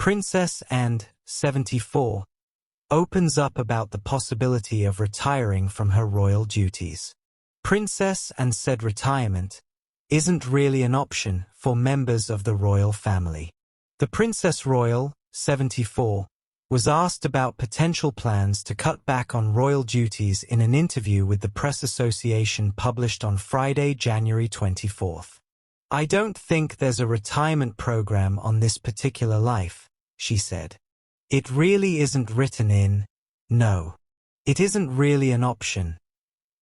Princess and 74 opens up about the possibility of retiring from her royal duties. Princess and said retirement isn't really an option for members of the royal family. The Princess Royal, 74, was asked about potential plans to cut back on royal duties in an interview with the Press Association published on Friday, January 24. "I don't think there's a retirement program on this particular life," she said. "It really isn't written in. No. It isn't really an option.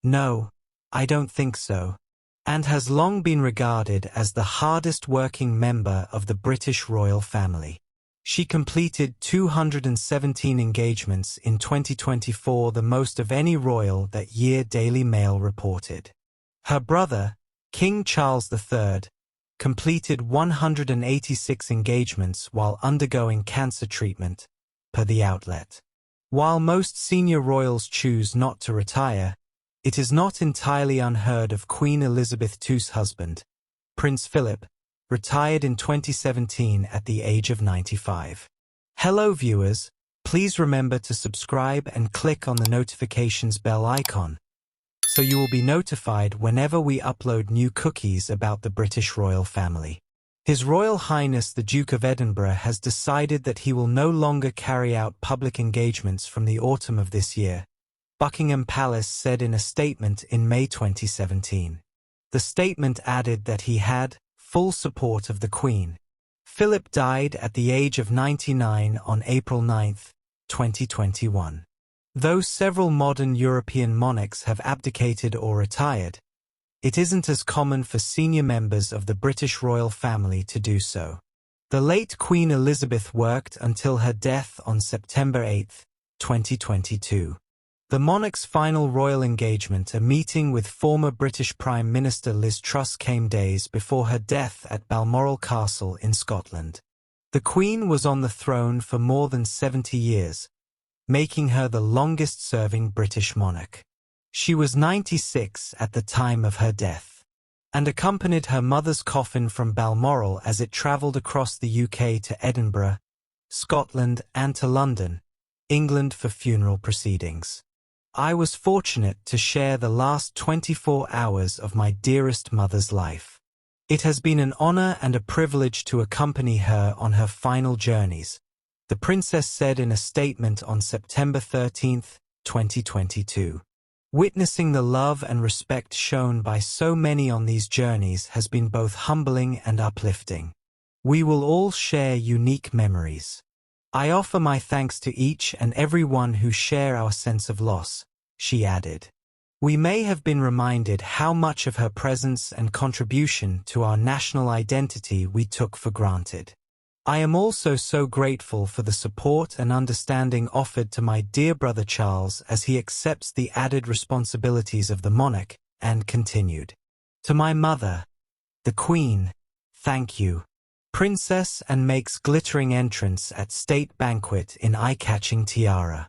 No, I don't think so." And has long been regarded as the hardest working member of the British royal family. She completed 217 engagements in 2024, the most of any royal that year, Daily Mail reported. Her brother, King Charles III, completed 186 engagements while undergoing cancer treatment, per the outlet. While most senior royals choose not to retire, it is not entirely unheard of. Queen Elizabeth II's husband, Prince Philip, retired in 2017 at the age of 95. Hello viewers, please remember to subscribe and click on the notifications bell icon, so you will be notified whenever we upload new cookies about the British royal family. His Royal Highness the Duke of Edinburgh has decided that he will no longer carry out public engagements from the autumn of this year, Buckingham Palace said in a statement in May 2017. The statement added that he had full support of the Queen. Philip died at the age of 99 on April 9, 2021. Though several modern European monarchs have abdicated or retired, it isn't as common for senior members of the British royal family to do so. The late Queen Elizabeth worked until her death on September 8, 2022. The monarch's final royal engagement, a meeting with former British Prime Minister Liz Truss, came days before her death at Balmoral Castle in Scotland. The Queen was on the throne for more than 70 years, making her the longest-serving British monarch. She was 96 at the time of her death, and accompanied her mother's coffin from Balmoral as it travelled across the UK to Edinburgh, Scotland, and to London, England for funeral proceedings. I was fortunate to share the last 24 hours of my dearest mother's life. It has been an honor and a privilege to accompany her on her final journeys, the Princess said in a statement on September 13, 2022. Witnessing the love and respect shown by so many on these journeys has been both humbling and uplifting. We will all share unique memories. I offer my thanks to each and every one who share our sense of loss, she added. We may have been reminded how much of her presence and contribution to our national identity we took for granted. I am also so grateful for the support and understanding offered to my dear brother Charles as he accepts the added responsibilities of the monarch, and continued. To my mother, the Queen, thank you. Princess and makes glittering entrance at state banquet in eye-catching tiara.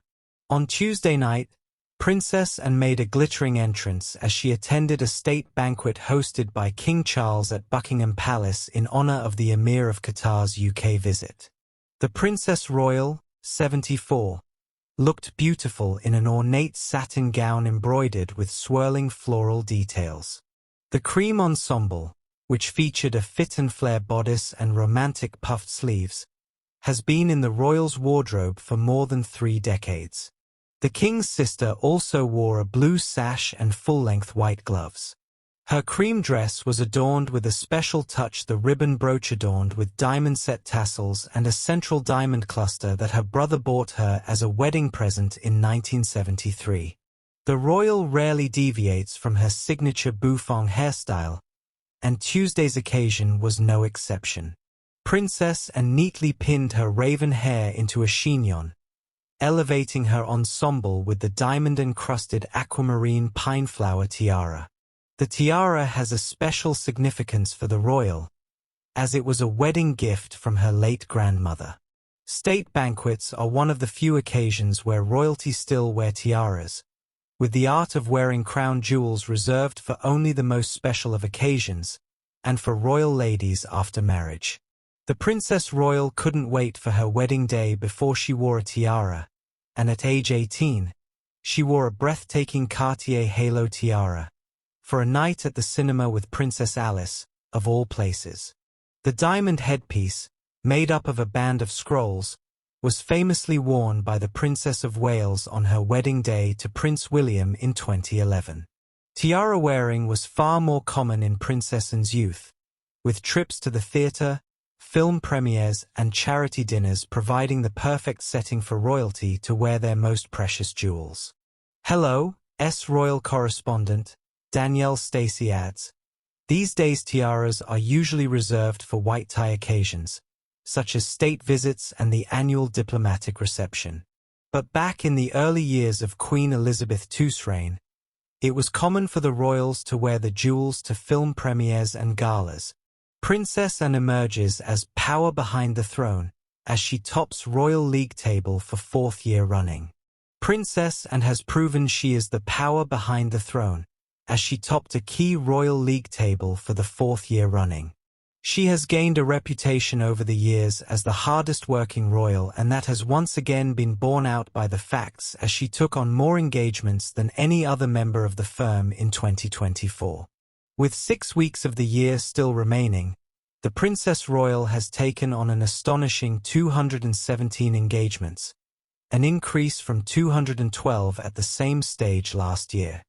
On Tuesday night, Princess and made a glittering entrance as she attended a state banquet hosted by King Charles at Buckingham Palace in honor of the Emir of Qatar's UK visit. The Princess Royal, 74, looked beautiful in an ornate satin gown embroidered with swirling floral details. The cream ensemble, which featured a fit and flare bodice and romantic puffed sleeves, has been in the royal's wardrobe for more than 3 decades. The king's sister also wore a blue sash and full-length white gloves. Her cream dress was adorned with a special touch, the ribbon brooch adorned with diamond-set tassels and a central diamond cluster that her brother bought her as a wedding present in 1973. The royal rarely deviates from her signature bouffant hairstyle, and Tuesday's occasion was no exception. Princess and neatly pinned her raven hair into a chignon, elevating her ensemble with the diamond-encrusted aquamarine pine-flower tiara. The tiara has a special significance for the royal, as it was a wedding gift from her late grandmother. State banquets are one of the few occasions where royalty still wear tiaras, with the art of wearing crown jewels reserved for only the most special of occasions, and for royal ladies after marriage. The Princess Royal couldn't wait for her wedding day before she wore a tiara, and at age 18, she wore a breathtaking Cartier halo tiara for a night at the cinema with Princess Alice, of all places. The diamond headpiece, made up of a band of scrolls, was famously worn by the Princess of Wales on her wedding day to Prince William in 2011. Tiara wearing was far more common in Princess Anne's youth, with trips to the theatre, film premieres and charity dinners providing the perfect setting for royalty to wear their most precious jewels. Hello, Royal correspondent, Danielle Stacey adds. These days tiaras are usually reserved for white tie occasions, such as state visits and the annual diplomatic reception. But back in the early years of Queen Elizabeth II's reign, it was common for the royals to wear the jewels to film premieres and galas. Princess Anne emerges as power behind the throne, as she tops Royal League table for 4th year running. Princess Anne has proven she is the power behind the throne, as she topped a key Royal League table for the 4th year running. She has gained a reputation over the years as the hardest working royal, and that has once again been borne out by the facts as she took on more engagements than any other member of the firm in 2024. With 6 weeks of the year still remaining, the Princess Royal has taken on an astonishing 217 engagements, an increase from 212 at the same stage last year.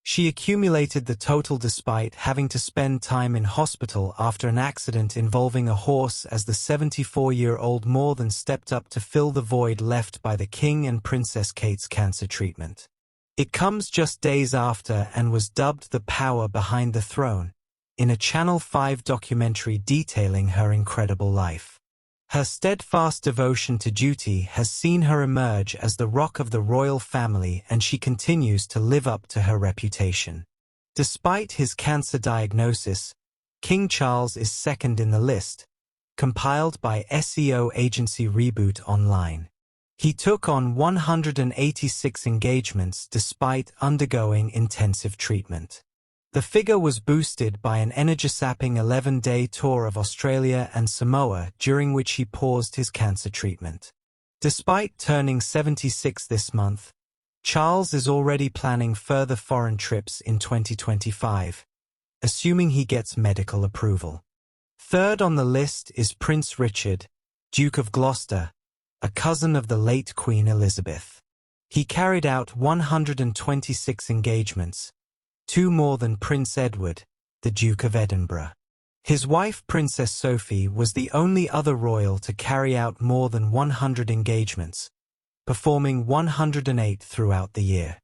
She accumulated the total despite having to spend time in hospital after an accident involving a horse, as the 74-year-old more than stepped up to fill the void left by the King and Princess Kate's cancer treatment. It comes just days after and was dubbed the power behind the throne, in a Channel 5 documentary detailing her incredible life. Her steadfast devotion to duty has seen her emerge as the rock of the royal family, and she continues to live up to her reputation. Despite his cancer diagnosis, King Charles is second in the list, compiled by SEO agency Reboot Online. He took on 186 engagements despite undergoing intensive treatment. The figure was boosted by an energy-sapping 11-day tour of Australia and Samoa, during which he paused his cancer treatment. Despite turning 76 this month, Charles is already planning further foreign trips in 2025, assuming he gets medical approval. Third on the list is Prince Richard, Duke of Gloucester, a cousin of the late Queen Elizabeth. He carried out 126 engagements, 2 more than Prince Edward, the Duke of Edinburgh. His wife Princess Sophie was the only other royal to carry out more than 100 engagements, performing 108 throughout the year.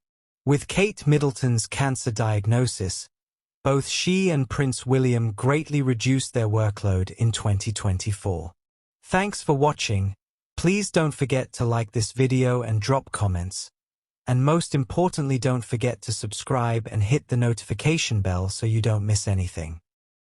With Kate Middleton's cancer diagnosis, both she and Prince William greatly reduced their workload in 2024. Thanks for watching. Please don't forget to like this video and drop comments. And most importantly, don't forget to subscribe and hit the notification bell so you don't miss anything.